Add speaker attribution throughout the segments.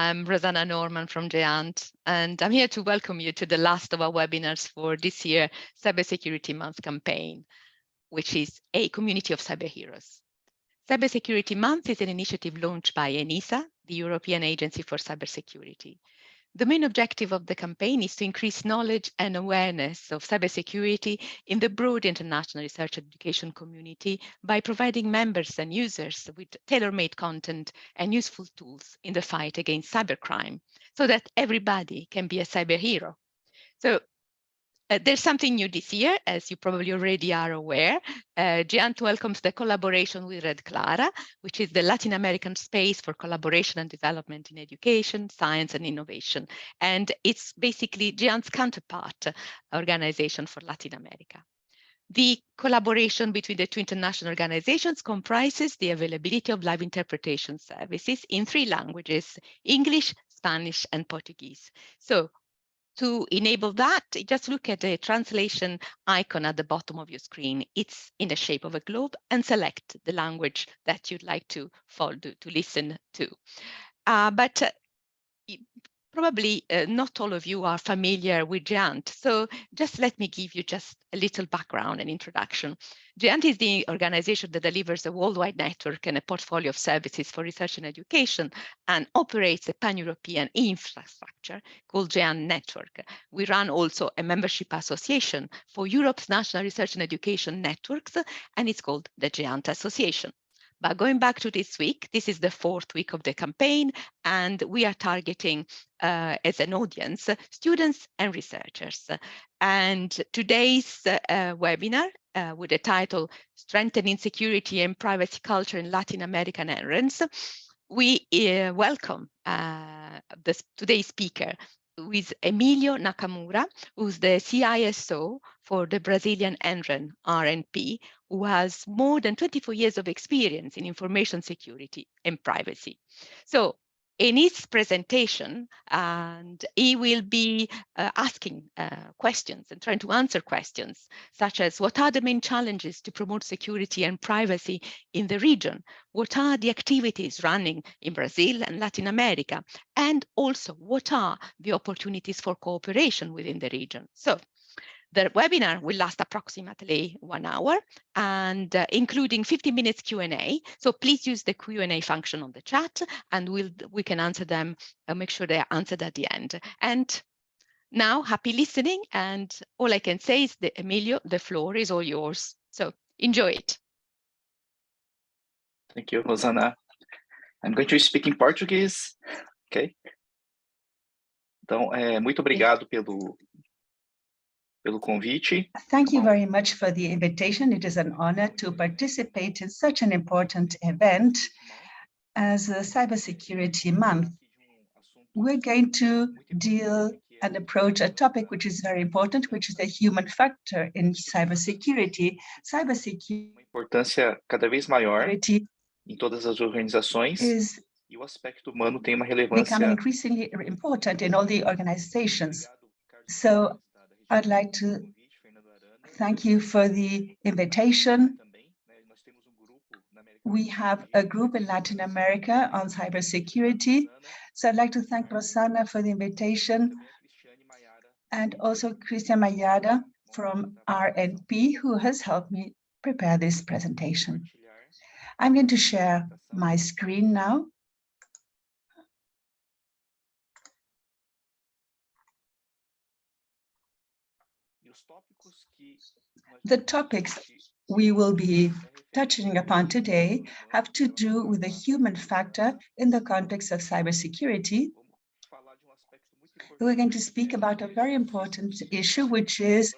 Speaker 1: I'm Rosanna Norman from GÉANT, and I'm here to welcome you to the last of our webinars for this year Cybersecurity Month campaign, which is a community of cyber heroes. Cybersecurity Month is an initiative launched by ENISA, the European Agency for Cybersecurity. The main objective of the campaign is to increase knowledge and awareness of cybersecurity in the broad international research education community by providing members and users with tailor-made content and useful tools in the fight against cybercrime, so that everybody can be a cyber hero. So there's something new this year, as you probably already are aware. GÉANT welcomes the collaboration with RedCLARA, which is the Latin American space for collaboration and development in education, science, and innovation. And it's basically GÉANT's counterpart organization for Latin America. The collaboration between the two international organizations comprises the availability of live interpretation services in 3 languages: English, Spanish, and Portuguese. So to enable that, just look at the translation icon at the bottom of your screen. It's in the shape of a globe, and select the language that you'd like to follow, to listen to. Probably not all of you are familiar with GÉANT, so just let me give you just a little background and introduction. GÉANT is the organization that delivers a worldwide network and a portfolio of services for research and education, and operates a pan-European infrastructure called GÉANT Network. We run also a membership association for Europe's national research and education networks, and it's called the GÉANT Association. But going back to this week, this is the 4th week of the campaign, and we are targeting as an audience students and researchers. And today's webinar with the title Strengthening Security and Privacy Culture in Latin American NRENs, we welcome today's speaker, who is Emilio Nakamura, who's the CISO for the Brazilian NREN RNP, who has more than 24 years of experience in information security and privacy. So in his presentation, and he will be asking questions and trying to answer questions, such as what are the main challenges to promote security and privacy in the region? What are the activities running in Brazil and Latin America? And also, what are the opportunities for cooperation within the region? So the webinar will last approximately 1 hour, and including 50 minutes Q&A. So please use the Q&A function on the chat, and we can answer them, make sure they are answered at the end. And now, happy listening. And all I can say is that, Emilio, the floor is all yours. So enjoy it.
Speaker 2: Thank you, Rosanna. I'm going to speak in Portuguese. Okay. Então, muito obrigado pelo convite.
Speaker 3: Thank you very much for the invitation. It is an honor to participate in such an important event as a Cybersecurity Month. We're going to deal and approach a topic which is very important, which is the human factor in cybersecurity. Cybersecurity
Speaker 2: importância cada vez maior em todas as organizações. E o aspecto humano tem uma relevância
Speaker 3: becoming increasingly important in all the organizations. So I'd like to thank you for the invitation. We have a group in Latin America on cybersecurity. So I'd like to thank Rosanna for the invitation, and also Christian Mayada from RNP, who has helped me prepare this presentation. I'm going to share my screen now. The topics we will be touching upon today have to do with the human factor in the context of cybersecurity. We're going to speak about a very important issue, which is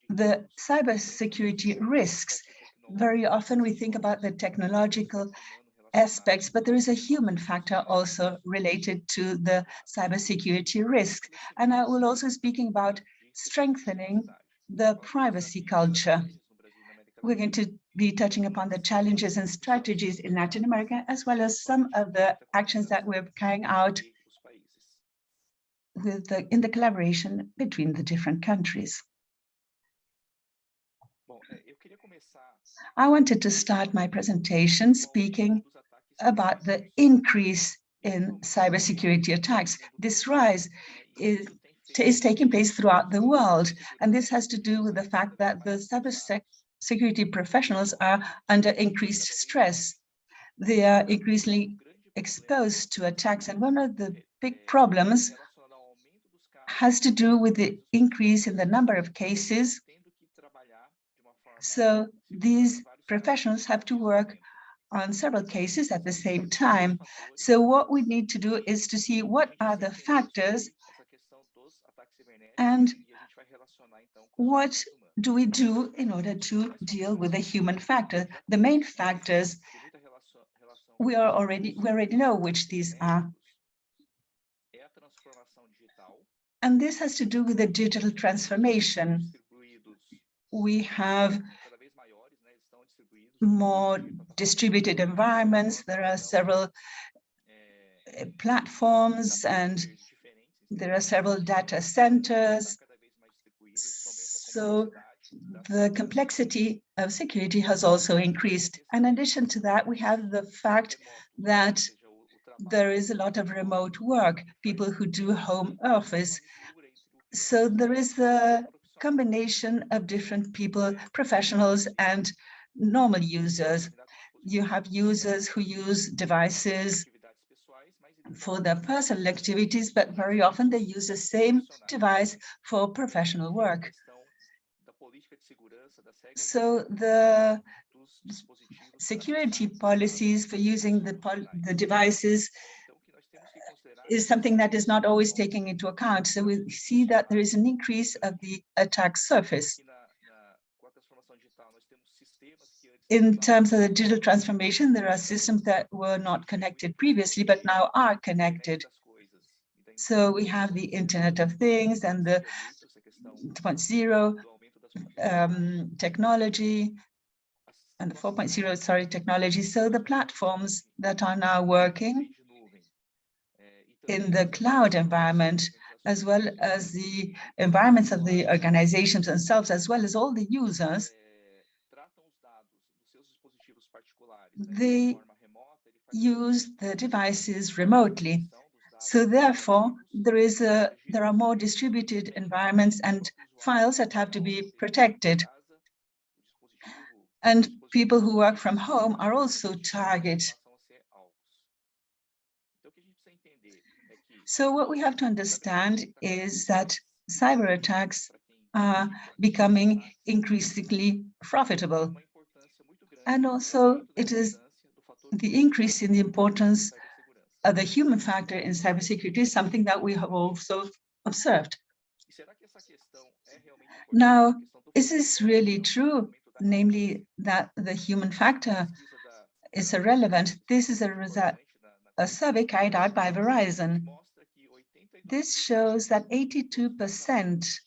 Speaker 3: the cybersecurity risks. Very often we think about the technological aspects, but there is a human factor also related to the cybersecurity risk. And I will also speaking about strengthening the privacy culture. We're going to be touching upon the challenges and strategies in Latin America, as well as some of the actions that we're carrying out in the collaboration between the different countries. I wanted to start my presentation speaking about the increase in cybersecurity attacks. This rise is taking place throughout the world, and this has to do with the fact that the cybersecurity professionals are under increased stress. They are increasingly exposed to attacks, and one of the big problems has to do with the increase in the number of cases. So these professionals have to work on several cases at the same time. So what we need to do is to see what are the factors and what do we do in order to deal with the human factor. The main factors, we already know which these are. And this has to do with the digital transformation. We have more distributed environments. There are several platforms and there are several data centers. So the complexity of security has also increased. And in addition to that, we have the fact that there is a lot of remote work, people who do home office. So there is a combination of different people, professionals and normal users. You have users who use devices for their personal activities, but very often they use the same device for professional work. So the security policies for using the devices is something that is not always taken into account. So we see that there is an increase of the attack surface. In terms of the digital transformation, there are systems that were not connected previously, but now are connected. So we have the Internet of Things and the 2.0 technology and the 4.0, technology. So the platforms that are now working in the cloud environment, as well as the environments of the organizations themselves, as well as all the users, they use the devices remotely. So therefore, there are more distributed environments and files that have to be protected. And people who work from home are also targets. So what we have to understand is that cyber attacks are becoming increasingly profitable. And also it is the increase in the importance of the human factor in cybersecurity is something that we have also observed. Now, is this really true? Namely, that the human factor is irrelevant. This is a survey carried out by Verizon. This shows that 82%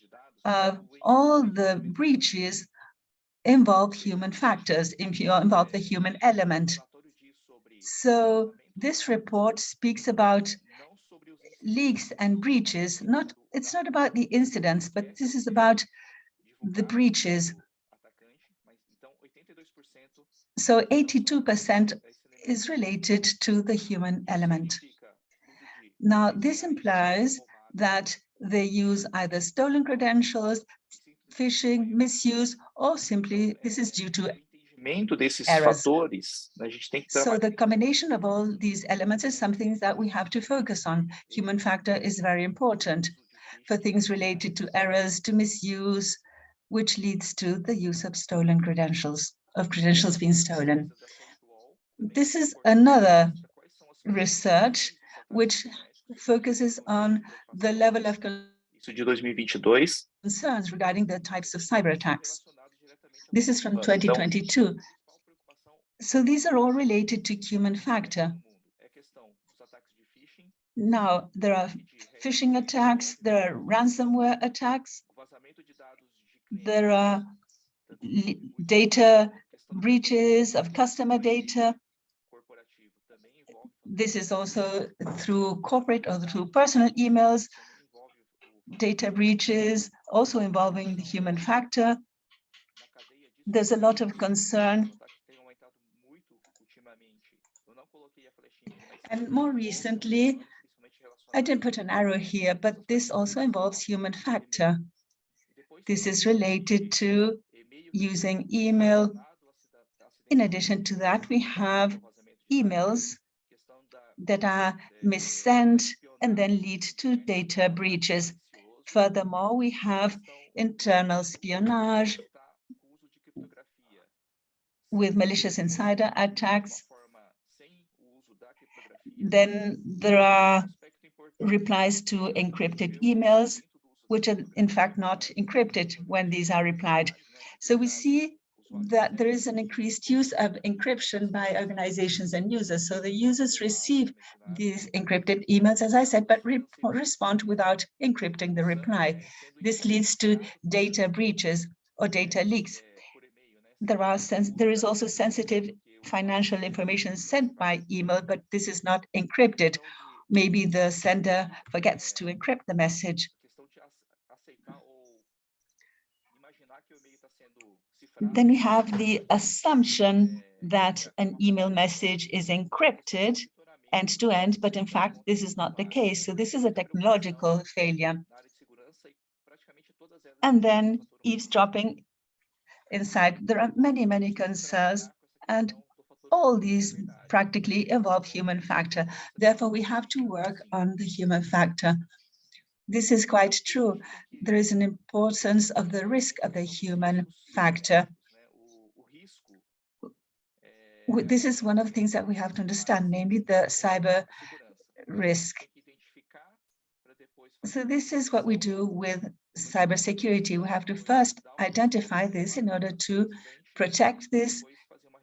Speaker 3: of all the breaches involve human factors, involve the human element. So this report speaks about leaks and breaches. It's not about the incidents, but this is about the breaches. So 82% is related to the human element. Now, this implies that they use either stolen credentials, phishing, misuse, or simply this is due to errors. So the combination of all these elements is something that we have to focus on. Human factor is very important for things related to errors, to misuse, which leads to the use of stolen credentials, of credentials being stolen. This is another research which focuses on the level of concerns regarding the types of cyber attacks. This is from 2022. So these are all related to human factor. Now, there are phishing attacks, there are ransomware attacks, there are data breaches of customer data. This is also through corporate or through personal emails, data breaches, also involving the human factor. There's a lot of concern And more recently, I didn't put an arrow here, but this also involves human factor. This is related to using email. In addition to that, we have emails that are missent and then lead to data breaches. Furthermore, we have internal espionage with malicious insider attacks. Then there are replies to encrypted emails, which are in fact not encrypted when these are replied. So we see that there is an increased use of encryption by organizations and users. So the users receive these encrypted emails, as I said, but respond without encrypting the reply. This leads to data breaches or data leaks. There is also sensitive financial information sent by email, but this is not encrypted. Maybe the sender forgets to encrypt the message. Then we have the assumption that an email message is encrypted end-to-end, but in fact, this is not the case. So this is a technological failure. And then eavesdropping inside. There are many, many concerns, and all these practically involve human factor. Therefore, we have to work on the human factor. This is quite true. There is an importance of the risk of the human factor. This is one of the things that we have to understand, namely the cyber risk. So this is what we do with cybersecurity. We have to first identify this in order to protect this,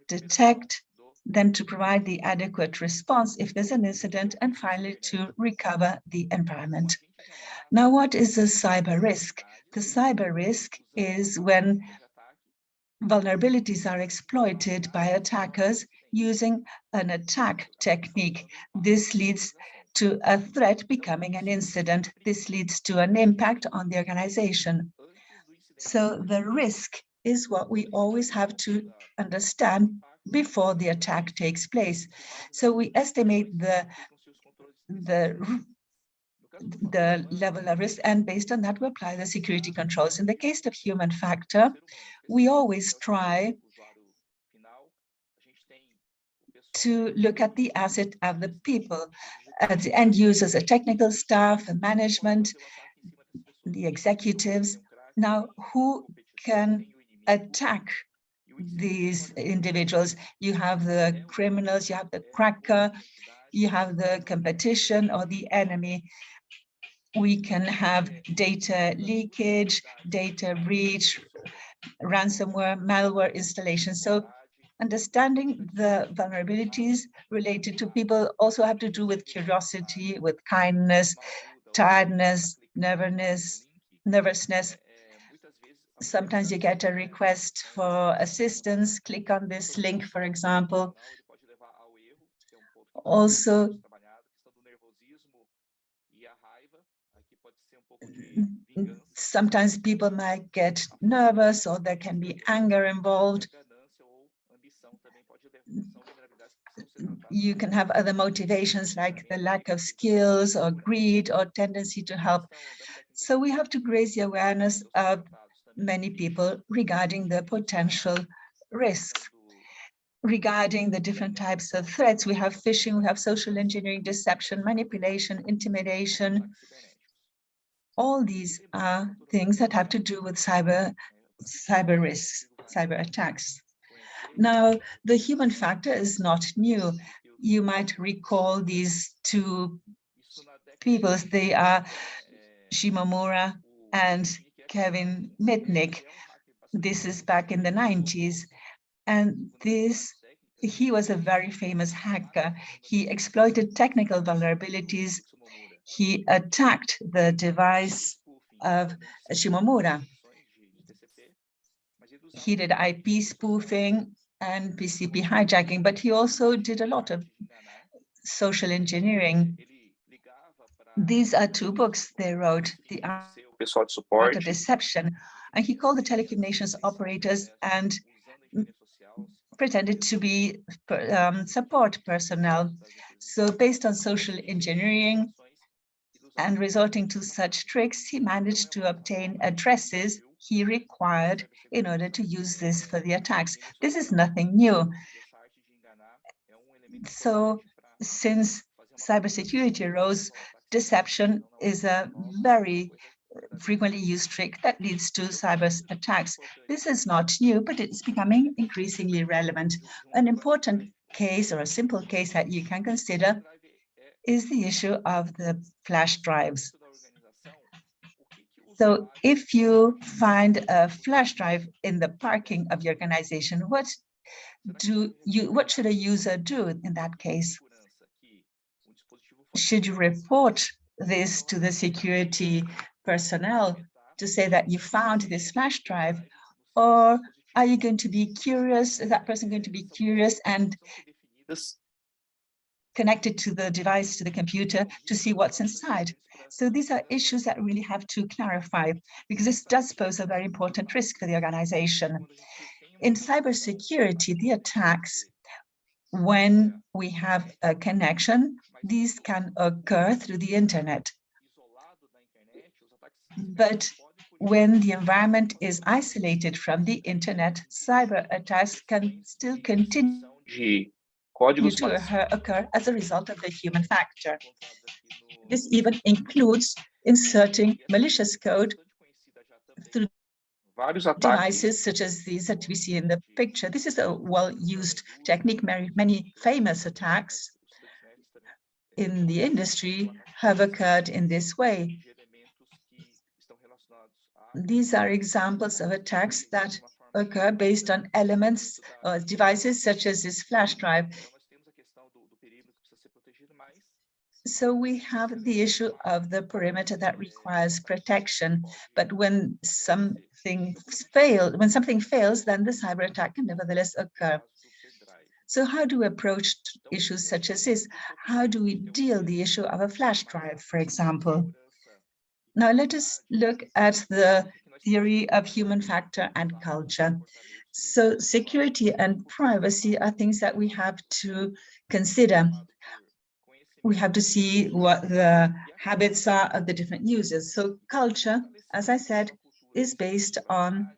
Speaker 3: detect, then to provide the adequate response if there's an incident, and finally to recover the environment. Now, what is a cyber risk? The cyber risk is when vulnerabilities are exploited by attackers using an attack technique. This leads to a threat becoming an incident. This leads to an impact on the organization. So the risk is what we always have to understand before the attack takes place. So we estimate the level of risk, and based on that, we apply the security controls. In the case of human factor, we always try to look at the asset of the people, the end users, the technical staff, the management, the executives. Now, who can attack these individuals? You have the criminals, you have the cracker, you have the competition or the enemy. We can have data leakage, data breach, ransomware, malware installation. So understanding the vulnerabilities related to people also have to do with curiosity, with kindness, tiredness, nervousness. Sometimes you get a request for assistance. Click on this link, for example. Also, sometimes people might get nervous, or there can be anger involved. You can have other motivations like the lack of skills or greed or tendency to help. So we have to raise the awareness of many people regarding the potential risks. Regarding the different types of threats, we have phishing, we have social engineering, deception, manipulation, intimidation. All these are things that have to do with cyber risks, cyber attacks. Now, the human factor is not new. You might recall these two people. They are Shimomura and Kevin Mitnick. This is back in the 90s. And he was a very famous hacker. He exploited technical vulnerabilities. He attacked the device of Shimomura. He did IP spoofing and PCP hijacking, but he also did a lot of social engineering. These are two books they wrote, The Art of Deception. And he called the telecommunications operators and pretended to be support personnel. So based on social engineering and resorting to such tricks, he managed to obtain addresses he required in order to use this for the attacks. This is nothing new. So since cybersecurity arose, deception is a very frequently used trick that leads to cyber attacks. This is not new, but it's becoming increasingly relevant. An important case, or a simple case that you can consider, is the issue of the flash drives. So if you find a flash drive in the parking of your organization, what should a user do in that case? Should you report this to the security personnel to say that you found this flash drive? Or are you going to be curious? Is that person going to be curious and connected to the device, to the computer, to see what's inside? So these are issues that really have to clarify, because this does pose a very important risk for the organization. In cybersecurity, the attacks, when we have a connection, these can occur through the internet. But when the environment is isolated from the internet, cyber attacks can still continue to occur as a result of the human factor. This even includes inserting malicious code through devices such as these that we see in the picture. This is a well-used technique. Many famous attacks in the industry have occurred in this way. These are examples of attacks that occur based on elements or devices such as this flash drive. So we have the issue of the perimeter that requires protection, but when something fails, then the cyber attack can nevertheless occur. So how do we approach issues such as this? How do we deal the issue of a flash drive, for example? Now let us look at the theory of human factor and culture. So security and privacy are things that we have to consider. We have to see what the habits are of the different users. So culture, as I said, is based on,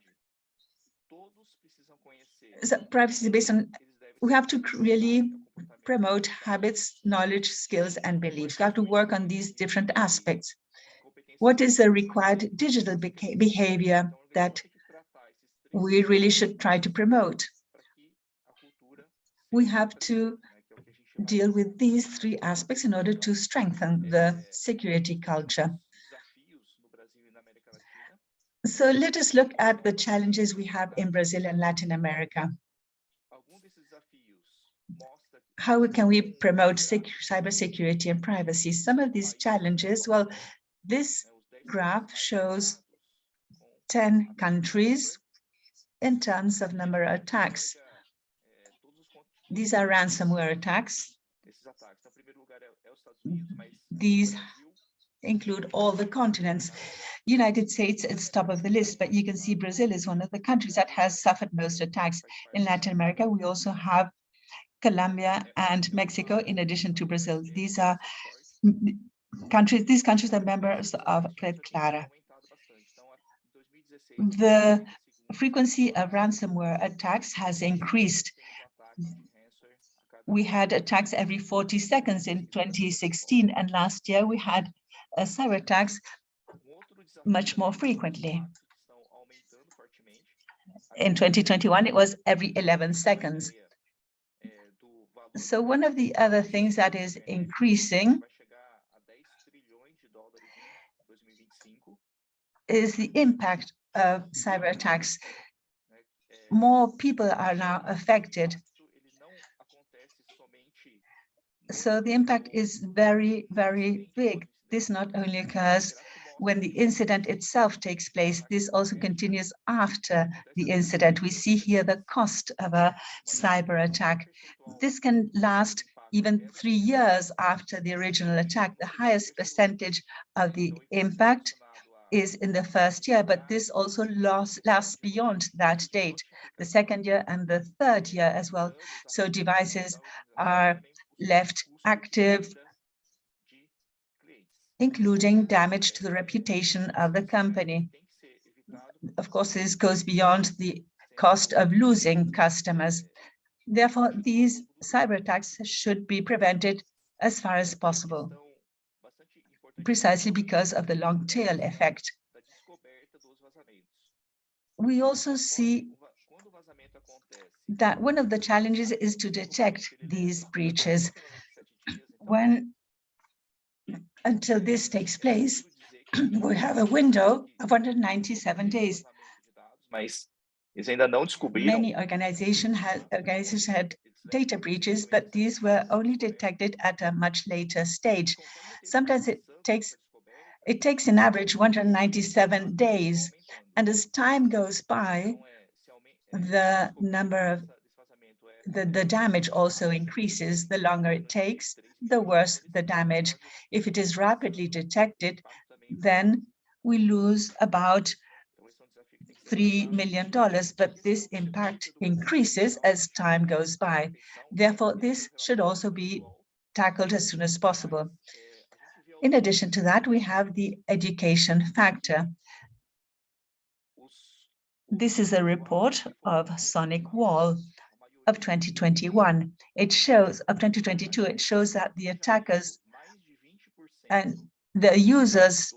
Speaker 3: privacy is based on, we have to really promote habits, knowledge, skills, and beliefs. We have to work on these different aspects. What is the required digital behavior that we really should try to promote? We have to deal with these three aspects in order to strengthen the security culture. So let us look at the challenges we have in Brazil and Latin America. How can we promote cybersecurity and privacy? Some of these challenges, well, this graph shows 10 countries in terms of number of attacks. These are ransomware attacks. These include all the continents. United States is top of the list, but you can see Brazil is one of the countries that has suffered most attacks. In Latin America, we also have Colombia and Mexico, in addition to Brazil. These countries are members of RedCLARA. The frequency of ransomware attacks has increased. We had attacks every 40 seconds in 2016, and last year we had cyber attacks much more frequently. In 2021, it was every 11 seconds. So one of the other things that is increasing is the impact of cyber attacks. More people are now affected. So the impact is very, very big. This not only occurs when the incident itself takes place, this also continues after the incident. We see here the cost of a cyber attack. This can last even 3 years after the original attack. The highest percentage of the impact is in the first year, but this also lasts beyond that date, the second year and the third year as well. So devices are left active, including damage to the reputation of the company. Of course, this goes beyond the cost of losing customers. Therefore, these cyber attacks should be prevented as far as possible, precisely because of the long tail effect. We also see that one of the challenges is to detect these breaches. Until this takes place, we have a window of 197 days. Many organizations had data breaches, but these were only detected at a much later stage. Sometimes it takes an average 197 days, and as time goes by, the number of the damage also increases. The longer it takes, the worse the damage. If it is rapidly detected, then we lose about $3 million, but this impact increases as time goes by. Therefore, this should also be tackled as soon as possible. In addition to that, we have the education factor. This is a report of Sonic Wall of 2021. It shows, of 2022, it shows that the attackers and the users,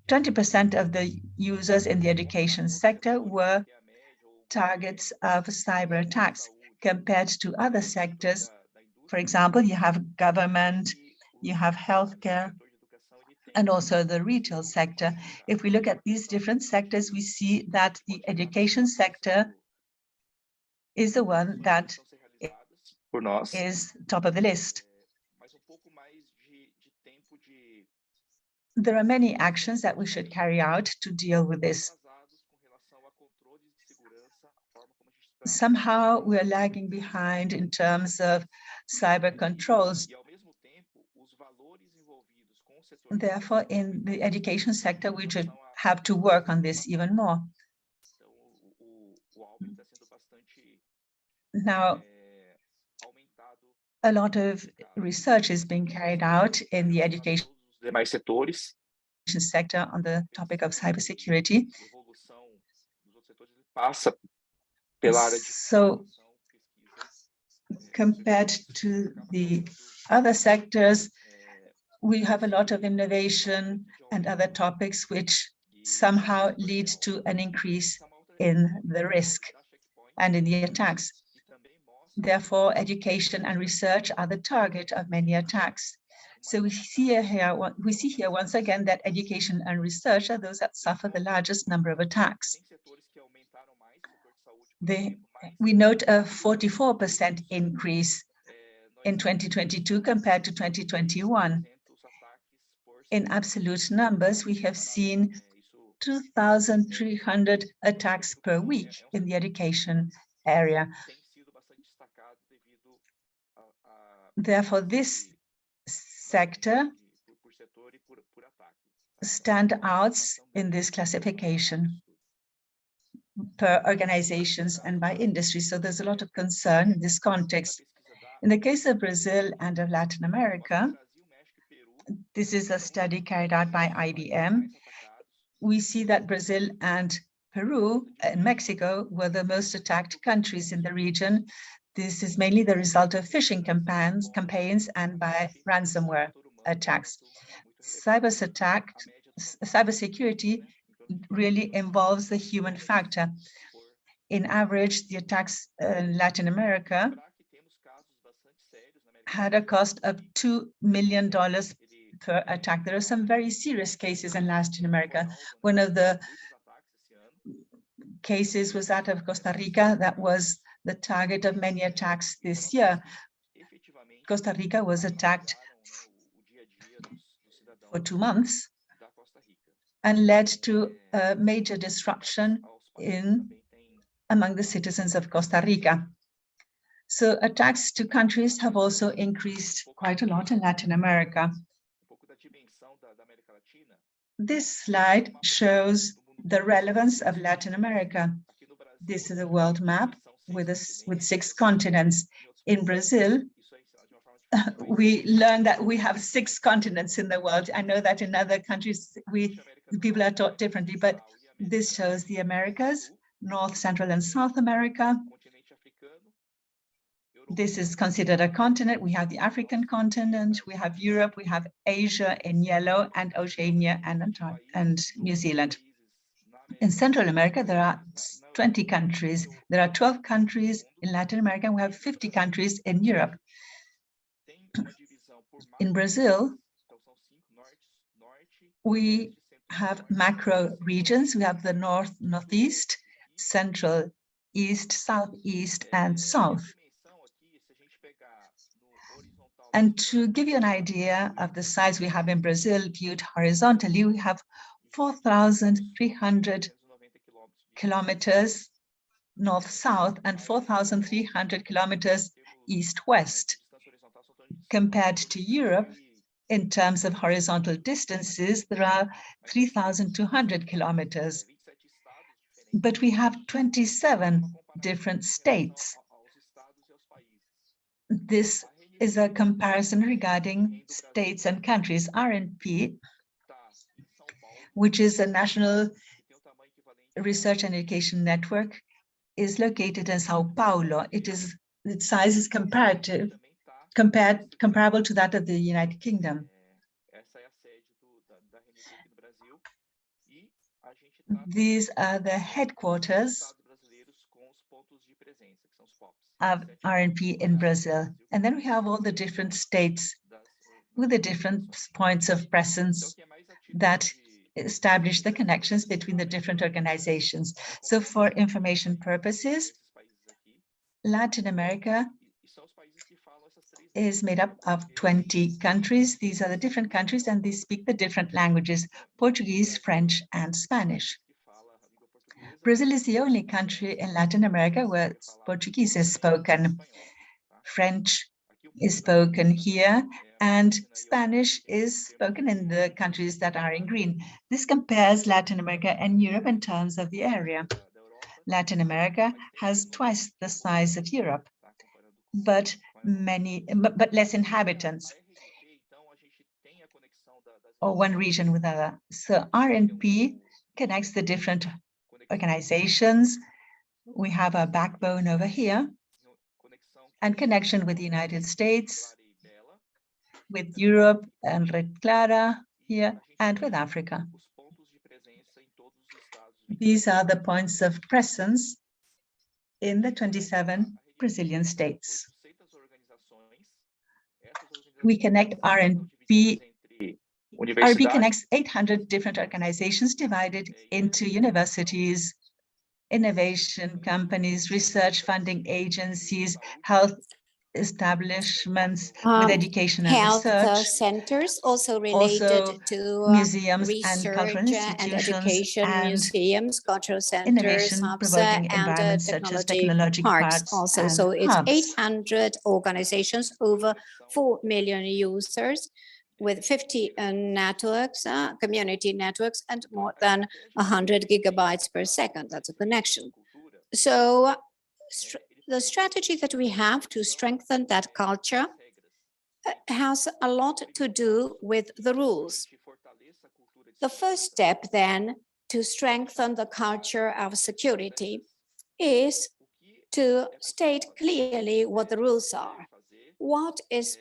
Speaker 3: 20% of the users in the education sector were targets of cyber attacks compared to other sectors. For example, you have government, you have healthcare, and also the retail sector. If we look at these different sectors, we see that the education sector is the one that is top of the list. There are many actions that we should carry out to deal with this. Somehow we're lagging behind in terms of cyber controls. Therefore, in the education sector, we should have to work on this even more. Now, a lot of research is being carried out in the education sector on the topic of cybersecurity. So, compared to the other sectors, we have a lot of innovation and other topics which somehow lead to an increase in the risk and in the attacks. Therefore, education and research are the target of many attacks. So we see here once again that education and research are those that suffer the largest number of attacks. We note a 44% increase in 2022 compared to 2021. In absolute numbers, we have seen 2,300 attacks per week in the education area. Therefore, this sector stands out in this classification per organizations and by industry. So there's a lot of concern in this context. In the case of Brazil and of Latin America, this is a study carried out by IBM. We see that Brazil and Peru and Mexico were the most attacked countries in the region. This is mainly the result of phishing campaigns and by ransomware attacks. Cybersecurity really involves the human factor. In average, the attacks in Latin America had a cost of $2 million per attack. There are some very serious cases in Latin America. One of the cases was that of Costa Rica that was the target of many attacks this year. Costa Rica was attacked for 2 months and led to a major disruption among the citizens of Costa Rica. So attacks to countries have also increased quite a lot in Latin America. This slide shows the relevance of Latin America. This is a world map with 6 continents. In Brazil, we learned that we have 6 continents in the world. I know that in other countries, people are taught differently, but this shows the Americas, North, Central, and South America. This is considered a continent. We have the African continent, we have Europe, we have Asia in yellow, and Oceania and New Zealand. In Central America, there are 20 countries. There are 12 countries in Latin America, and we have 50 countries in Europe. In Brazil, we have macro regions. We have the North, Northeast, Central, East, Southeast, and South. And to give you an idea of the size we have in Brazil viewed horizontally, we have 4,300 kilometers north-south and 4,300 kilometers east-west. Compared to Europe, in terms of horizontal distances, there are 3,200 kilometers. But we have 27 different states. This is a comparison regarding states and countries. RNP, which is a national research and education network, is located in Sao Paulo. Its size is comparable to that of the United Kingdom. These are the headquarters of RNP in Brazil. And then we have all the different states with the different points of presence that establish the connections between the different organizations. So for information purposes, Latin America is made up of 20 countries. These are the different countries, and they speak the different languages: Portuguese, French, and Spanish. Brazil is the only country in Latin America where Portuguese is spoken. French is spoken here, and Spanish is spoken in the countries that are in green. This compares Latin America and Europe in terms of the area. Latin America has twice the size of Europe, but less inhabitants, or one region with another. So RNP connects the different organizations. We have a backbone over here, and connection with the United States, with Europe and RedCLARA here, and with Africa. These are the points of presence in the 27 Brazilian states. We connect RNP. RNP connects 800 different organizations divided into universities, innovation companies, research funding agencies, health establishments with education and research,
Speaker 4: centers also related to
Speaker 3: museums
Speaker 4: research
Speaker 3: and cultural institutions,
Speaker 4: and education, museums, cultural centers,
Speaker 3: innovation promoting environments such as technology parks
Speaker 4: also.
Speaker 3: And
Speaker 4: so it's
Speaker 3: hubs.
Speaker 4: 800 organizations, over 4 million users, with 50 networks, community networks, and more than 100 gigabytes per second. That's a connection. So the strategy that we have to strengthen that culture has a lot to do with the rules. The first step, then, to strengthen the culture of security is to state clearly what the rules are. What is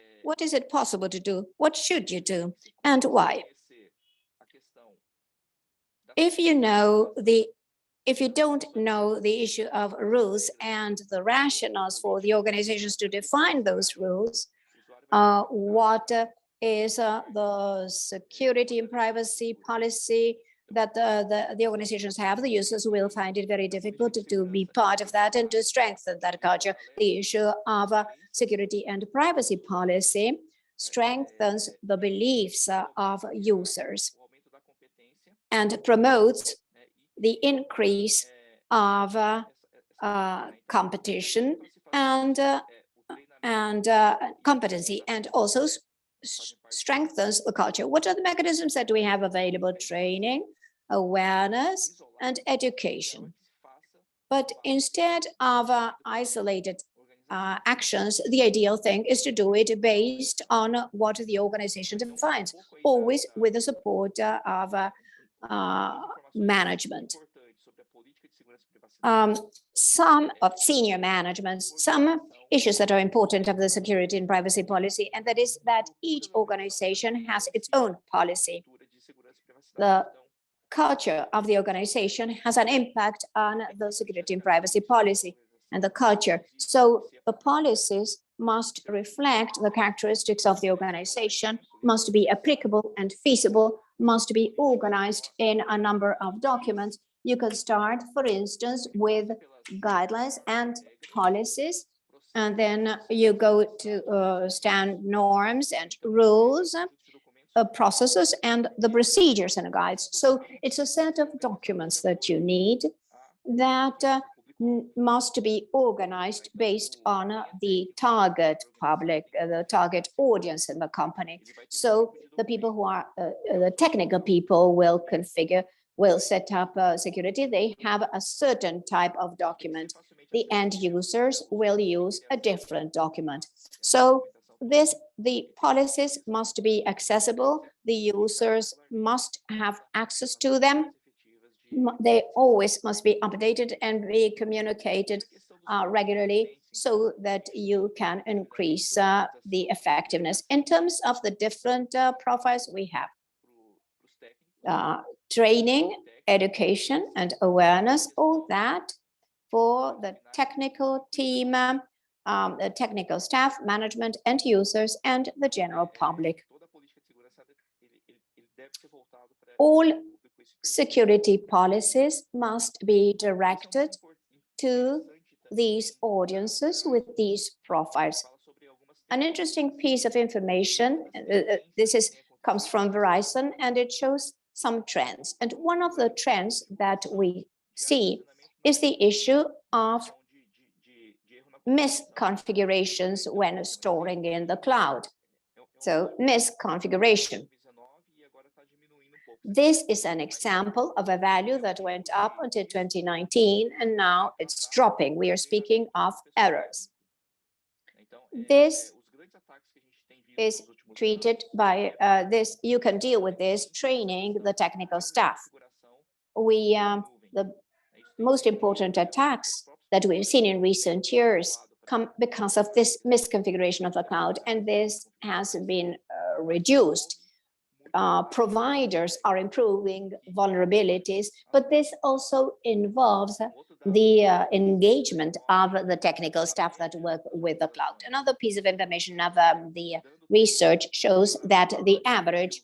Speaker 4: it possible to do? What should you do? And why? If you don't know the issue of rules and the rationales for the organizations to define those rules, what is the security and privacy policy that the organizations have, the users will find it very difficult to be part of that and to strengthen that culture. The issue of security and privacy policy strengthens the beliefs of users and promotes the increase of competition and competency, and also strengthens the culture. What are the mechanisms that we have available? Training, awareness, and education. But instead of isolated actions, the ideal thing is to do it based on what the organization defines, always with the support of management. Some of senior management, some issues that are important of the security and privacy policy, and that is that each organization has its own policy. The culture of the organization has an impact on the security and privacy policy and the culture. So the policies must reflect the characteristics of the organization, must be applicable and feasible, must be organized in a number of documents. You can start, for instance, with guidelines and policies, and then you go to stand norms and rules, processes, and the procedures and guides. So it's a set of documents that you need that must be organized based on the target public, the target audience in the company. So the people who are the technical people will configure, will set up security. They have a certain type of document. The end users will use a different document. So the policies must be accessible. The users must have access to them. They always must be updated and be communicated regularly so that you can increase the effectiveness. In terms of the different profiles we have, training, education, and awareness, all that for the technical team, the technical staff, management, and users, and the general public. All security policies must be directed to these audiences with these profiles. An interesting piece of information, comes from Verizon, and it shows some trends. And one of the trends that we see is the issue of misconfigurations when storing in the cloud. So misconfiguration. This is an example of a value that went up until 2019, and now it's dropping. We are speaking of errors. This is treated by this. You can deal with this training the technical staff. The most important attacks that we've seen in recent years come because of this misconfiguration of the cloud, and this has been reduced. Providers are improving vulnerabilities, but this also involves the engagement of the technical staff that work with the cloud. Another piece of information of the research shows that the average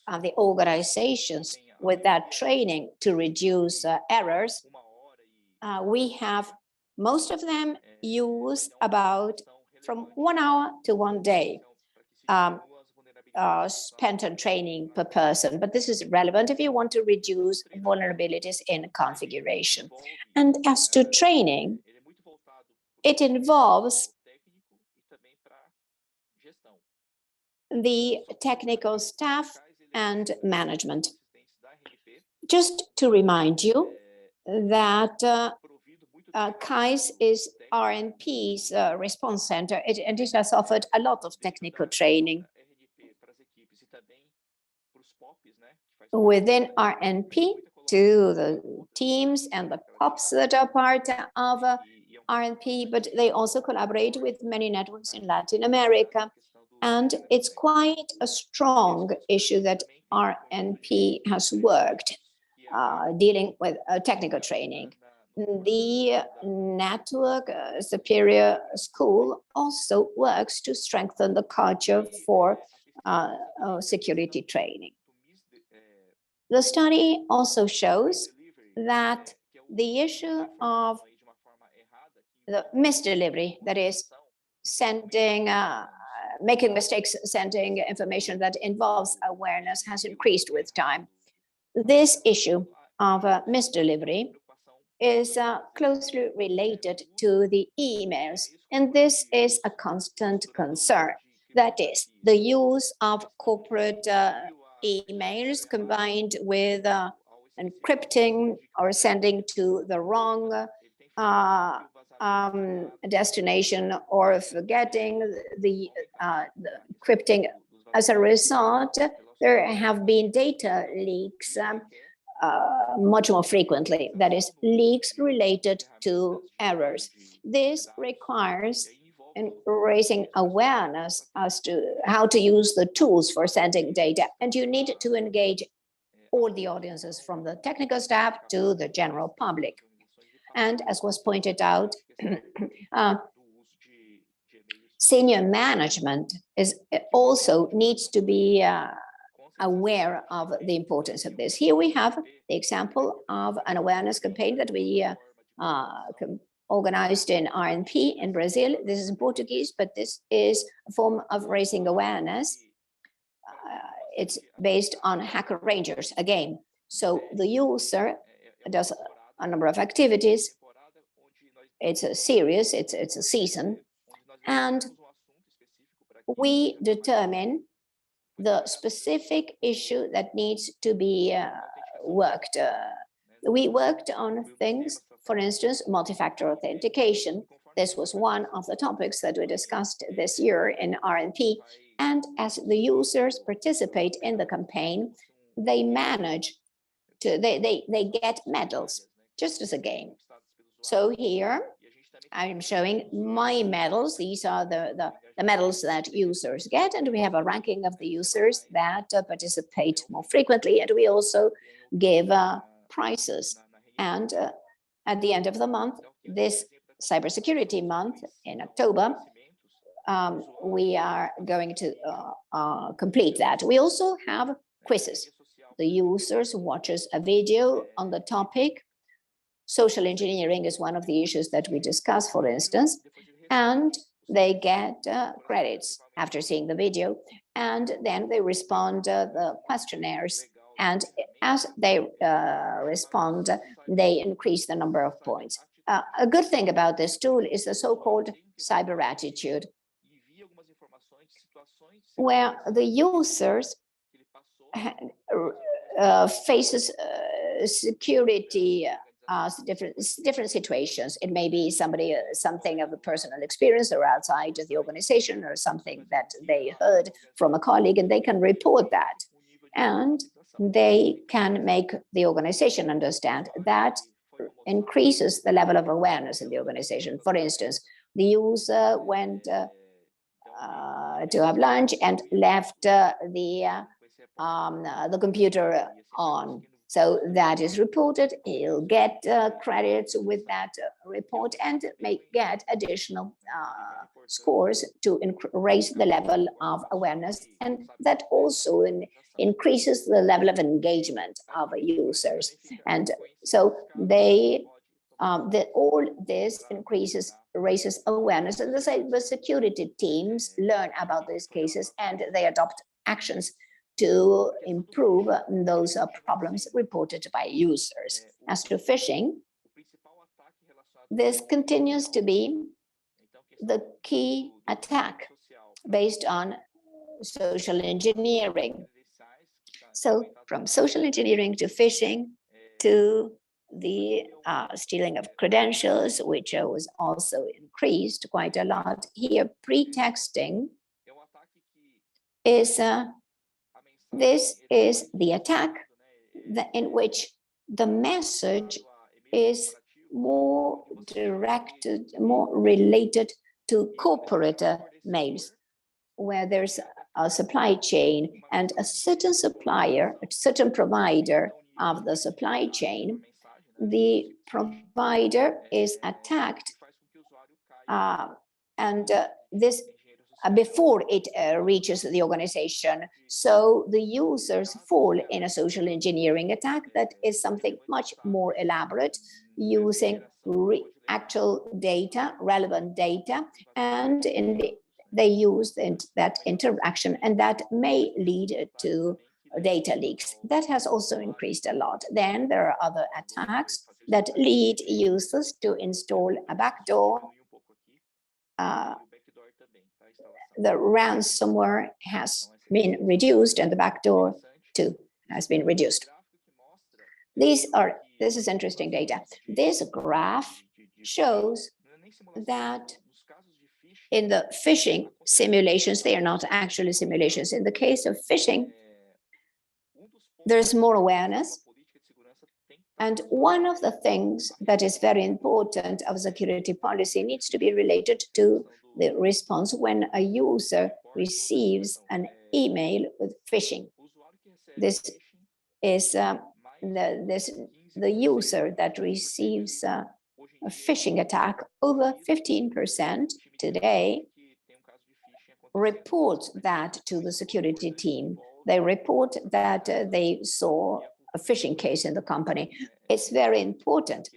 Speaker 4: of the organizations with that training to reduce errors, we have most of them use about from 1 hour to 1 day. Spent on training per person, but this is relevant if you want to reduce vulnerabilities in configuration. And as to training, it involves the technical staff and management. Just to remind you that CAIS is RNP's response center, and it has offered a lot of technical training. Within RNP, to the teams and the POPs that are part of RNP, but they also collaborate with many networks in Latin America. And it's quite a strong issue that RNP has worked dealing with technical training. The network superior school also works to strengthen the culture for security training. The study also shows that the issue of the misdelivery, that is sending, making mistakes, sending information that involves awareness, has increased with time. This issue of misdelivery is closely related to the emails, and this is a constant concern. That is, the use of corporate emails combined with encrypting or sending to the wrong destination, or forgetting the encrypting. As a result, there have been data leaks much more frequently, that is, leaks related to errors. This requires raising awareness as to how to use the tools for sending data, and you need to engage all the audiences, from the technical staff to the general public. And as was pointed out, senior management also needs to be aware of the importance of this. Here we have the example of an awareness campaign that we organized in RNP in Brazil. This is in Portuguese, but this is a form of raising awareness. It's based on Hacker Rangers, a game. So the user does a number of activities. It's a series, it's a season, and we determine the specific issue that needs to be worked. We worked on things, for instance, multi-factor authentication. This was one of the topics that we discussed this year in RNP. And as the users participate in the campaign, they manage to, they get medals, just as a game. So here I'm showing my medals. These are the medals that users get, and we have a ranking of the users that participate more frequently, and we also give prizes. And at the end of the month, this cybersecurity month in October, we are going to complete that. We also have quizzes. The users watches a video on the topic. Social engineering is one of the issues that we discuss, for instance, and they get credits after seeing the video, and then they respond the questionnaires, and as they respond, they increase the number of points. A good thing about this tool is the so-called cyber attitude, where the users faces security different situations. It may be something of a personal experience or outside of the organization, or something that they heard from a colleague, and they can report that, and they can make the organization understand. That increases the level of awareness in the organization. For instance, the user went to have lunch and left the computer on. So that is reported. He'll get credits with that report, and may get additional scores to raise the level of awareness. And that also increases the level of engagement of users. And so they, all this raises awareness. And the security teams learn about these cases, and they adopt actions to improve those problems reported by users. As to phishing, this continues to be the key attack based on social engineering. So from social engineering to phishing to the stealing of credentials, which was also increased quite a lot. Here, pretexting is this is the attack in which the message is more directed, more related to corporate mails, where there's a supply chain and a certain supplier, a certain provider of the supply chain. The provider is attacked, and this before it reaches the organization. So the users fall in a social engineering attack that is something much more elaborate, using actual data, relevant data, and they use that interaction, and that may lead to data leaks. That has also increased a lot. Then there are other attacks that lead users to install a backdoor. the ransomware has been reduced and the backdoor too has been reduced. This is interesting data. This graph shows that in the phishing simulations, they are not actually simulations. In the case of phishing, there's more awareness. And one of the things that is very important of security policy needs to be related to the response when a user receives an email with phishing. This is the user that receives a phishing attack. Over 15% today report that to the security team. They report that they saw a phishing case in the company. It's very important.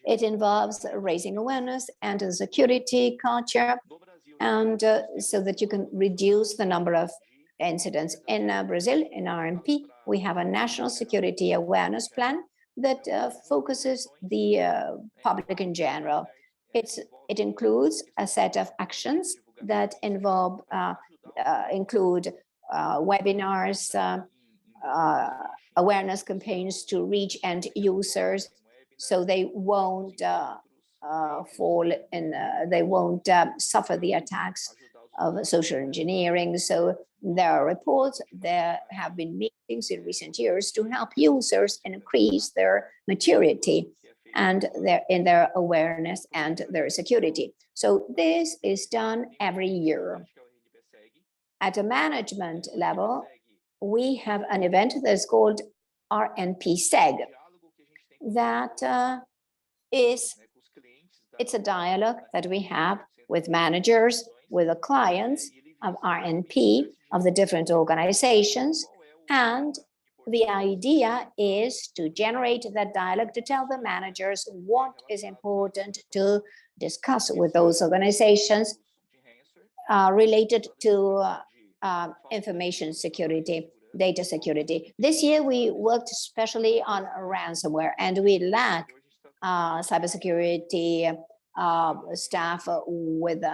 Speaker 4: It involves raising awareness and a security culture, and so that you can reduce the number of incidents. In Brazil, in RMP, we have a national security awareness plan that focuses the public in general. It includes a set of actions that include webinars, awareness campaigns to reach end users, so they won't they won't suffer the attacks of social engineering. So there are reports, there have been meetings in recent years to help users increase their maturity and their awareness and their security. So this is done every year. At a management level, we have an event that's called RNP-SEG. That it's a dialogue that we have with managers, with the clients of RNP, of the different organizations. And the idea is to generate that dialogue, to tell the managers what is important to discuss with those organizations related to information security, data security. This year, we worked especially on ransomware, and we lack cybersecurity staff with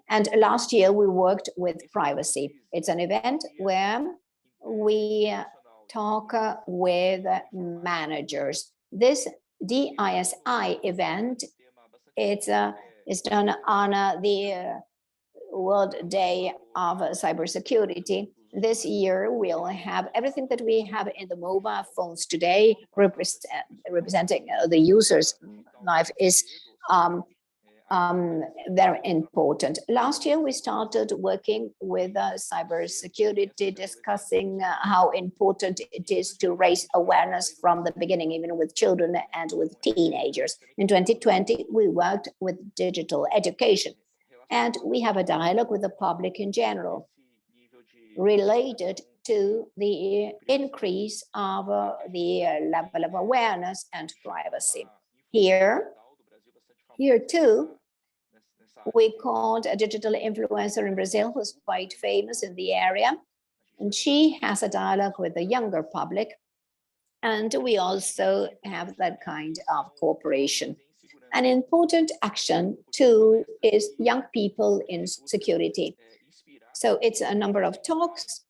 Speaker 4: and last year we worked with privacy. It's an event where we talk with managers. This DISI event, it's done on the World Day of Cybersecurity. This year, we'll have everything that we have in the mobile phones today, representing the user's life, is very important. Last year, we started working with cybersecurity, discussing how important it is to raise awareness from the beginning, even with children and with teenagers. In 2020, we worked with digital education, and we have a dialogue with the public in general related to the increase of the level of awareness and privacy. Here too, we called a digital influencer in Brazil who's quite famous in the area, and she has a dialogue with the younger public, and we also have that kind of cooperation. An important action too is young people in security. So it's a number of talks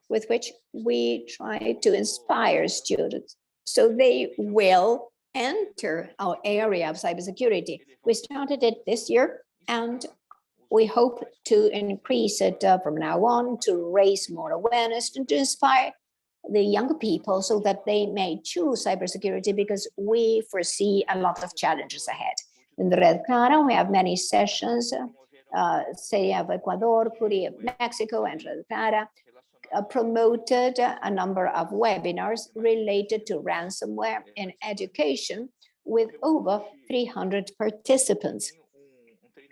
Speaker 4: with which we try to inspire students so they will enter our area of cybersecurity. We started it this year, and we hope to increase it from now on, to raise more awareness and to inspire the younger people so that they may choose cybersecurity, because we foresee a lot of challenges ahead. In the RedCLARA, we have many sessions, say of Ecuador, Curie of Mexico, and RedCLARA promoted a number of webinars related to ransomware in education with over 300 participants.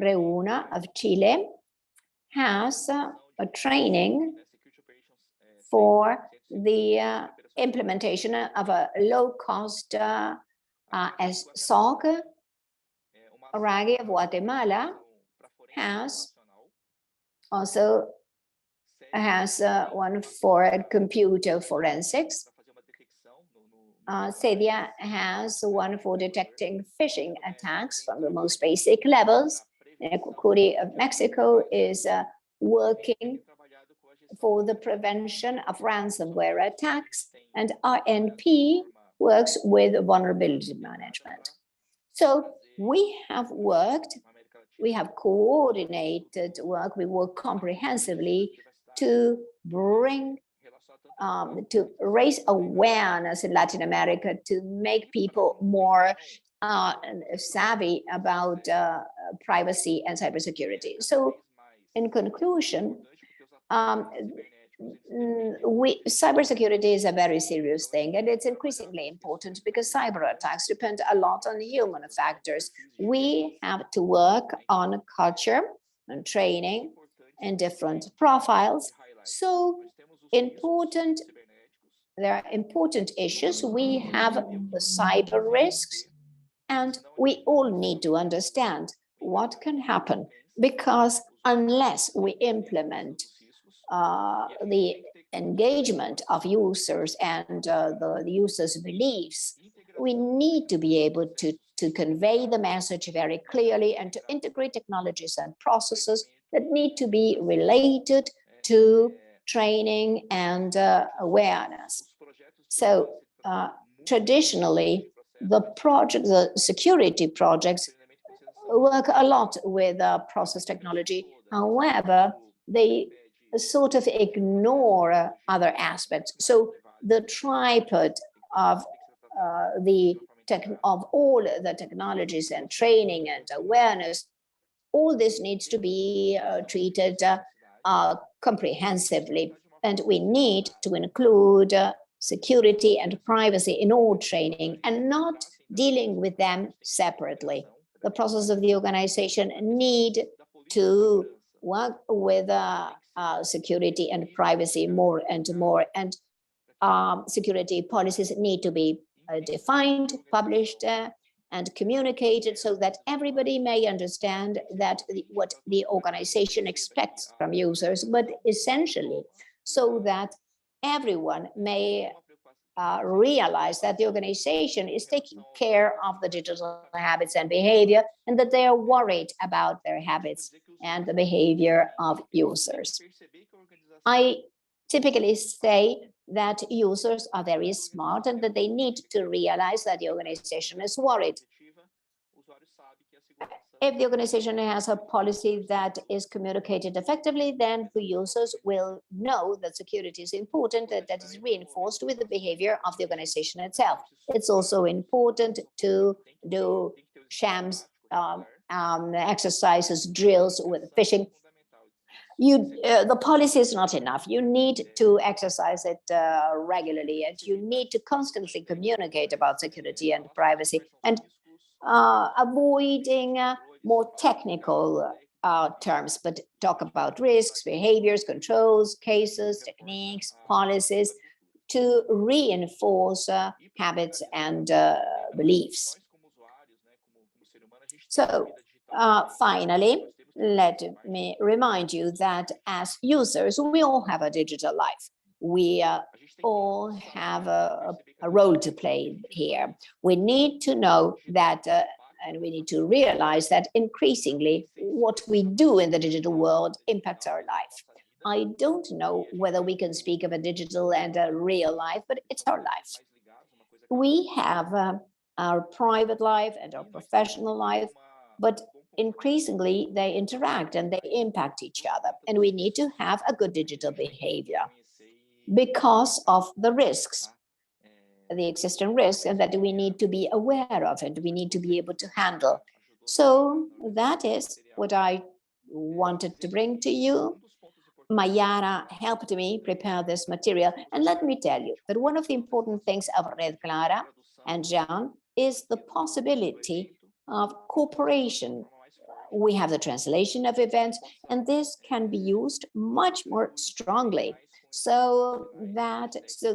Speaker 4: Reuna of Chile has a training for the implementation of a low-cost SOC. Ragi of Guatemala also has one for computer forensics. Cedia has one for detecting phishing attacks from the most basic levels. Cury of Mexico is working for the prevention of ransomware attacks, and RNP works with vulnerability management. So we have coordinated work, we work comprehensively to bring, to raise awareness in Latin America, to make people more savvy about privacy and cybersecurity. So in conclusion, cybersecurity is a very serious thing, and it's increasingly important because cyber attacks depend a lot on human factors. We have to work on culture and training and different profiles. So there are important issues. We have the cyber risks, and we all need to understand what can happen, because unless we implement the engagement of users and the users' beliefs, we need to be able to convey the message very clearly and to integrate technologies and processes that need to be related to training and awareness. So traditionally, the security projects work a lot with process technology. However, they sort of ignore other aspects. So the tripod of all the technologies and training and awareness, all this needs to be treated comprehensively, and we need to include security and privacy in all training and not dealing with them separately. The process of the organization need to work with security and privacy more and more, and security policies need to be defined, published, and communicated so that everybody may understand that what the organization expects from users, but essentially so that everyone may realize that the organization is taking care of the digital habits and behavior, and that they are worried about their habits and the behavior of users. I typically say that users are very smart and that they need to realize that the organization is worried. If the organization has a policy that is communicated effectively, then the users will know that security is important, that is reinforced with the behavior of the organization itself. It's also important to do shams, exercises, drills with phishing. The policy is not enough. You need to exercise it regularly, and you need to constantly communicate about security and privacy, and avoiding more technical terms, but talk about risks, behaviors, controls, cases, techniques, policies to reinforce habits and beliefs. So finally, let me remind you that as users, we all have a digital life. We all have a role to play here. We need to know that, and we need to realize that increasingly what we do in the digital world impacts our life. I don't know whether we can speak of a digital and a real life, but it's our life. We have our private life and our professional life, but increasingly they interact and they impact each other. And we need to have a good digital behavior because of the risks, the existing risks, and that we need to be aware of and we need to be able to handle. So that is what I wanted to bring to you. Mayara helped me prepare this material. And let me tell you that one of the important things of RedCLARA and GÉANT is the possibility of cooperation. We have the translation of events, and this can be used much more strongly. So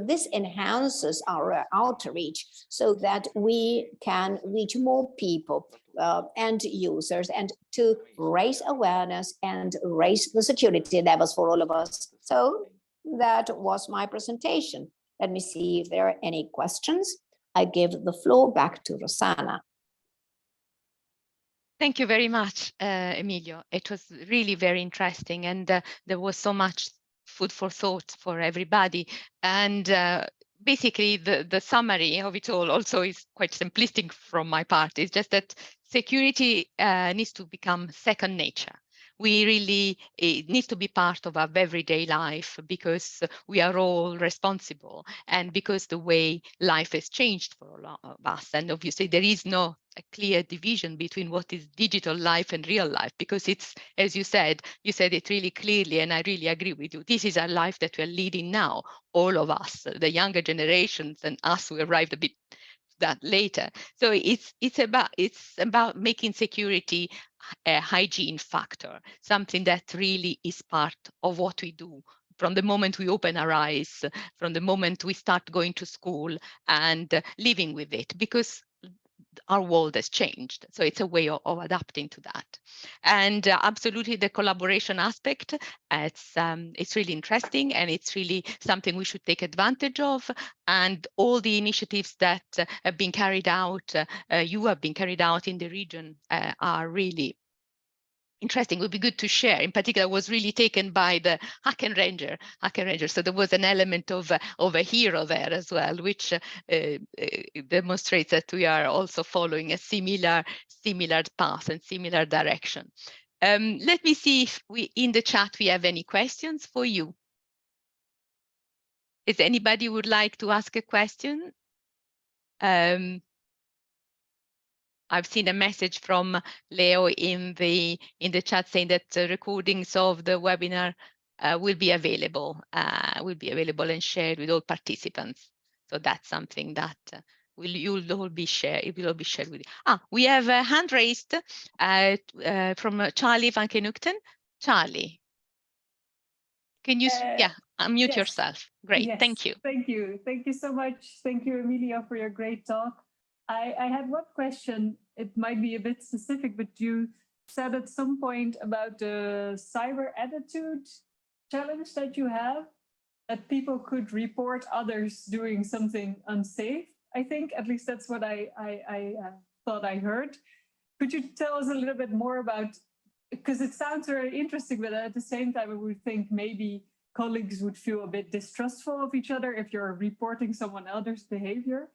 Speaker 4: this enhances our outreach so that we can reach more people and users, and to raise awareness and raise the security levels for all of us. So that was my presentation. Let me see if there are any questions. I give the floor back to Rosanna.
Speaker 1: Thank you very much, Emilio. It was really very interesting, and there was so much food for thought for everybody. And basically, the summary of it all also is quite simplistic from my part. It's just that security needs to become second nature. It needs to be part of our everyday life, because we are all responsible, and because the way life has changed for a lot of us. And obviously there is no a clear division between what is digital life and real life, because it's, as you said it really clearly, and I really agree with you. This is our life that we're leading now, all of us, the younger generations, and us who arrived a bit that later. So it's about making security a hygiene factor, something that really is part of what we do from the moment we open our eyes, from the moment we start going to school and living with it, because our world has changed. So it's a way of adapting to that. And absolutely the collaboration aspect, it's really interesting, and it's really something we should take advantage of. And all the initiatives that have been carried out, you have been carried out in the region, are really interesting. It would be good to share. In particular, I was really taken by the Hack and Ranger. So there was an element of a hero there as well, which demonstrates that we are also following a similar path and similar direction. Let me see if in the chat we have any questions for you. Is anybody would like to ask a question? I've seen a message from Leo in the chat saying that the recordings of the webinar will be available and shared with all participants. So that's something that will all be shared. It will all be shared with you. We have a hand raised from Charlie van Kenukten. Charlie, can you unmute
Speaker 5: yes.
Speaker 1: yourself? Great,
Speaker 5: Yes.
Speaker 1: thank you.
Speaker 5: Thank you so much. Thank you, Emilio, for your great talk. I had one question. It might be a bit specific, but you said at some point about the cyber attitude challenge that you have, that people could report others doing something unsafe. I think, at least that's what I thought I heard. Could you tell us a little bit more about, because it sounds very interesting, but at the same time, I would think maybe colleagues would feel a bit distrustful of each other if you're reporting someone else's behavior.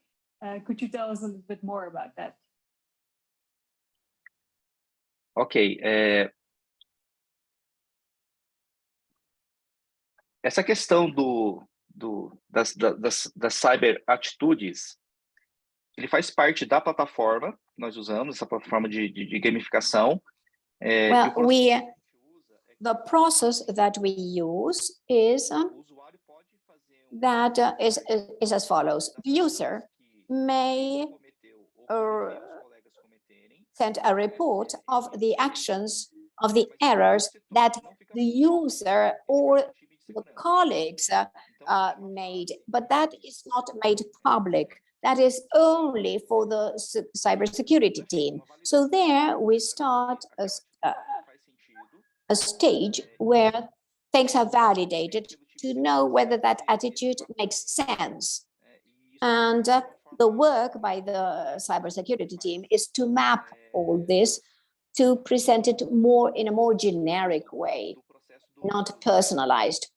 Speaker 5: Could you tell us a little bit more about that?
Speaker 2: Ok. Essa questão das cyber atitudes, ele faz parte da plataforma que nós usamos, essa plataforma de gamificação.
Speaker 4: The process that we use is is as follows. The user may send a report of the actions, of the errors that the user or the colleagues made, but that is not made public. That is only for the cybersecurity team. So there we start a stage where things are validated to know whether that attitude makes sense. And the work by the cybersecurity team is to map all this, to present it in a more generic way, not personalized.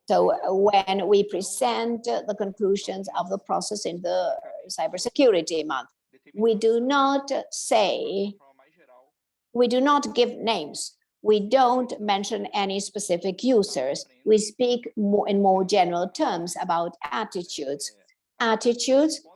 Speaker 4: So when we present the conclusions of the process in the cybersecurity month, we do not give names. We don't mention any specific users. We speak in more general terms about attitudes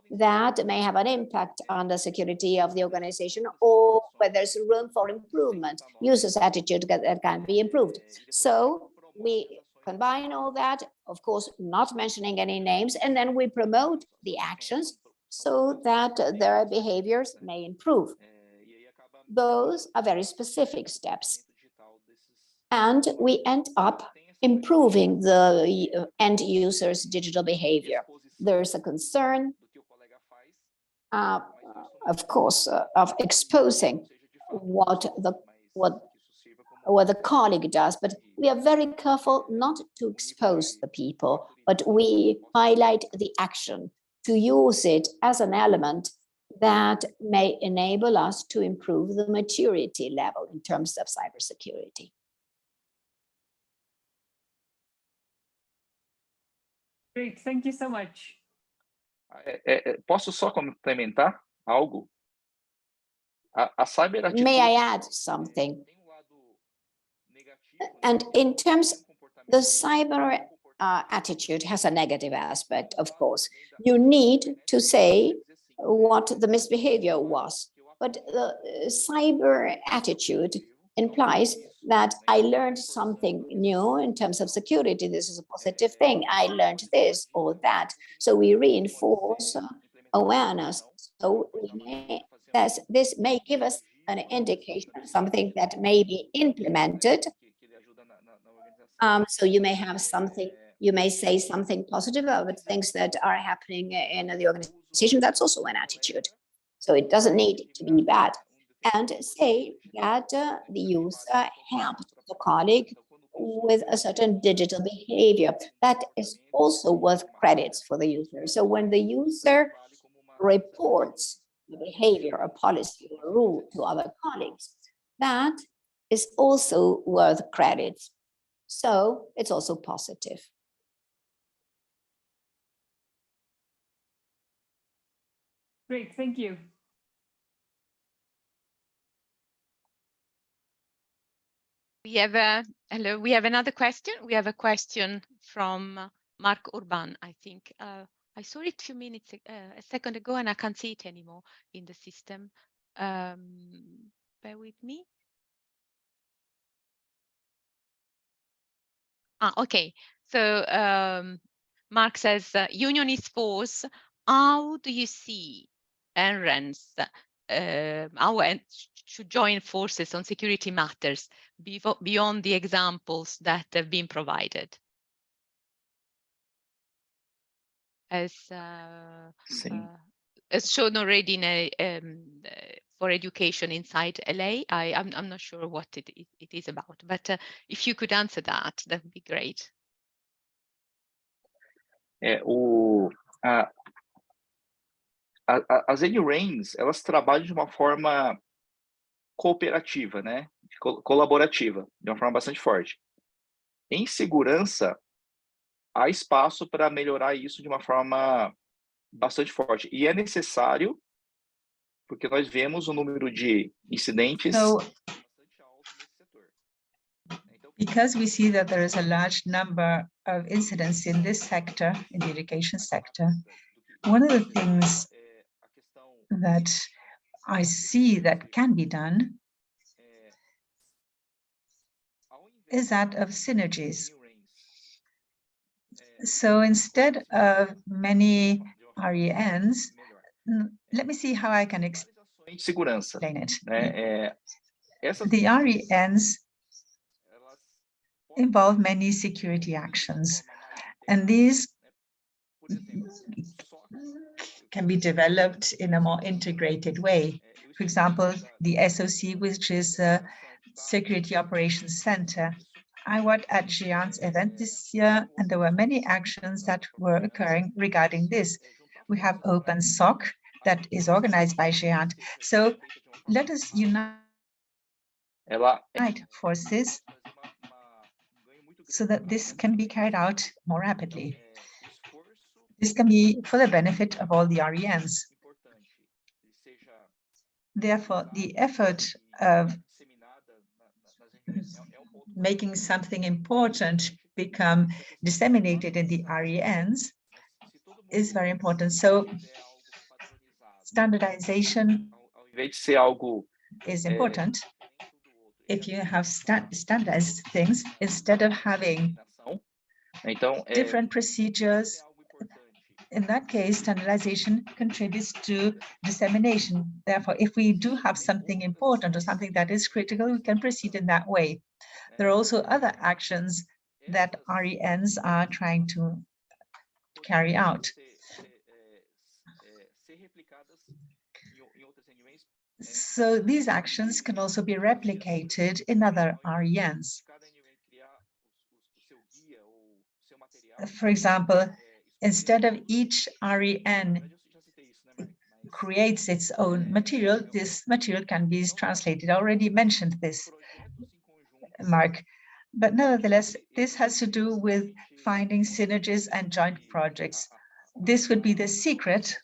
Speaker 4: that may have an impact on the security of the organization, or where there's room for improvement, users' attitude that can be improved. So we combine all that, of course, not mentioning any names, and then we promote the actions so that their behaviors may improve. Those are very specific steps. And we end up improving the end user's digital behavior. There's a concern, of course, of exposing what the colleague does, but we are very careful not to expose the people, but we highlight the action, to use it as an element that may enable us to improve the maturity level in terms of cybersecurity.
Speaker 5: Great, thank you so much.
Speaker 2: Posso só complementar algo? A cyber
Speaker 4: May I add something? And in terms, the cyber attitude has a negative aspect, of course. You need to say what the misbehavior was, but the cyber attitude implies that I learned something new in terms of security. This is a positive thing. I learned this or that. So we reinforce awareness. So this may give us an indication of something that may be implemented. So you may have something, you may say something positive about things that are happening in the organization. That's also an attitude. So it doesn't need to be bad. And say that the user helped the colleague with a certain digital behavior. That is also worth credits for the user. So when the user reports the behavior, a policy, or a rule to other colleagues, that is also worth credits. So it's also positive.
Speaker 5: Great, thank you.
Speaker 1: We have another question. We have a question from Mark Urban, I think. I saw it a few minutes, a second ago, and I can't see it anymore in the system. Bear with me. Okay. So Mark says, Union is force. How do you see NRENs should join forces on security matters beyond the examples that have been provided? As shown already in for education inside LA, I'm not sure what it is about, but if you could answer that, that would be great.
Speaker 2: As NRENs, elas trabalham de uma forma cooperativa, né? Colaborativa, de uma forma bastante forte. Em segurança, há espaço para melhorar isso de uma forma bastante forte. E é necessário, porque nós vemos o número de incidentes bastante alto nesse setor.
Speaker 3: Because we see that there is a large number of incidents in this sector, in the education sector, one of the things that I see that can be done is that of synergies. So instead of many RENs, let me see how I can explain it. The RENs involve many security actions, and these can be developed in a more integrated way. For example, the SOC, which is a Security Operations Center. I was at GÉANT's event this year, and there were many actions that were occurring regarding this. We have Open SOC that is organized by GÉANT. So let us unite forces so that this can be carried out more rapidly. This can be for the benefit of all the RENs. Therefore, the effort of making something important become disseminated in the RENs is very important. So standardization is important. If you have standardized things, instead of having different procedures, in that case, standardization contributes to dissemination. Therefore, if we do have something important or something that is critical, we can proceed in that way. There are also other actions that RENs are trying to carry out. So these actions can also be replicated in other RENs. For example, instead of each REN creates its own material, this material can be translated. I already mentioned this, Mark. But nevertheless, this has to do with finding synergies and joint projects. This would be the secret,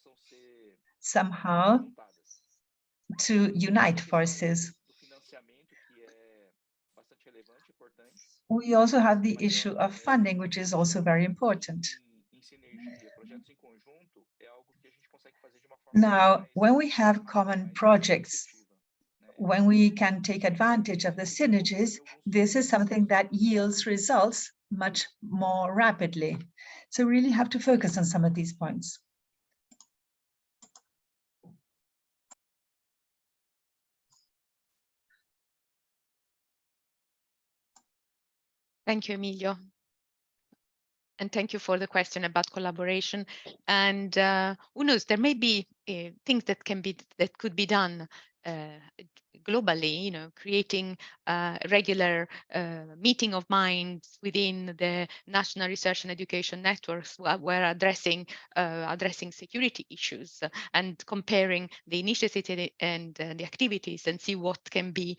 Speaker 3: somehow, to unite forces. We also have the issue of funding, which is also very important. Now, when we have common projects, when we can take advantage of the synergies, this is something that yields results much more rapidly. So we really have to focus on some of these points.
Speaker 1: Thank you, Emilio. And thank you for the question about collaboration. And who knows, there may be things that could be done globally, creating regular meeting of minds within the national research and education networks where addressing security issues and comparing the initiatives and the activities and see what can be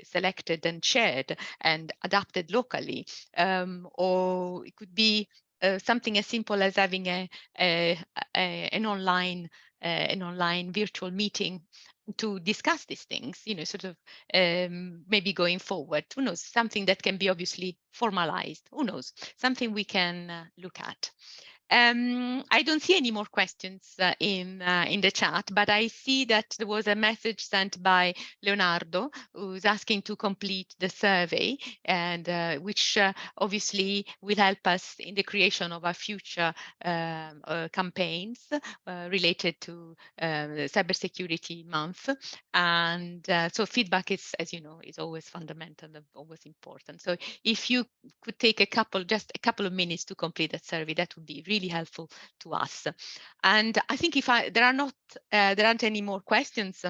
Speaker 1: selected and shared and adapted locally, or it could be something as simple as having an online virtual meeting to discuss these things, sort of maybe going forward. Who knows? Something that can be obviously formalized. Who knows? Something we can look at. I don't see any more questions in the chat, but I see that there was a message sent by Leonardo, who's asking to complete the survey, and which obviously will help us in the creation of our future campaigns related to Cybersecurity Month. And so feedback is, as you know, is always fundamental and always important. So if you could take just a couple of minutes to complete that survey, that would be really helpful to us. And I think if there aren't any more questions,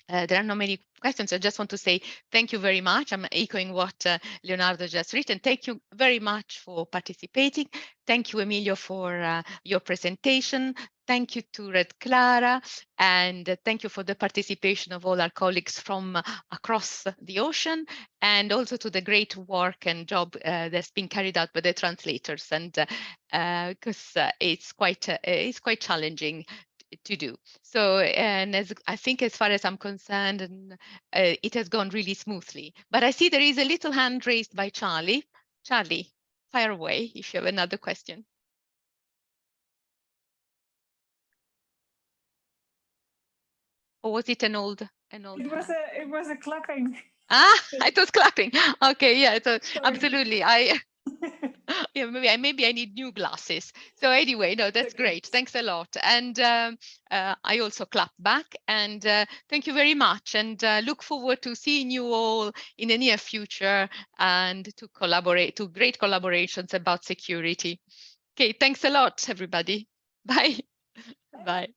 Speaker 1: there are not many questions. I just want to say thank you very much. I'm echoing what Leonardo just written. Thank you very much for participating. Thank you, Emilio, for your presentation. Thank you to RedCLARA, and thank you for the participation of all our colleagues from across the ocean, and also to the great work and job that's been carried out by the translators, and because it's quite challenging to do. So, and I think as far as I'm concerned, and it has gone really smoothly. But I see there is a little hand raised by Charlie. Charlie, fire away if you have another question. Or was it an old?
Speaker 5: It was a clapping.
Speaker 1: Ah, it was clapping. Okay, yeah, so absolutely. Yeah, maybe I need new glasses. So anyway, no, that's great. Thanks a lot. And I also clap back, and thank you very much, and look forward to seeing you all in the near future and to great collaborations about security. Okay, thanks a lot, everybody. Bye. Bye.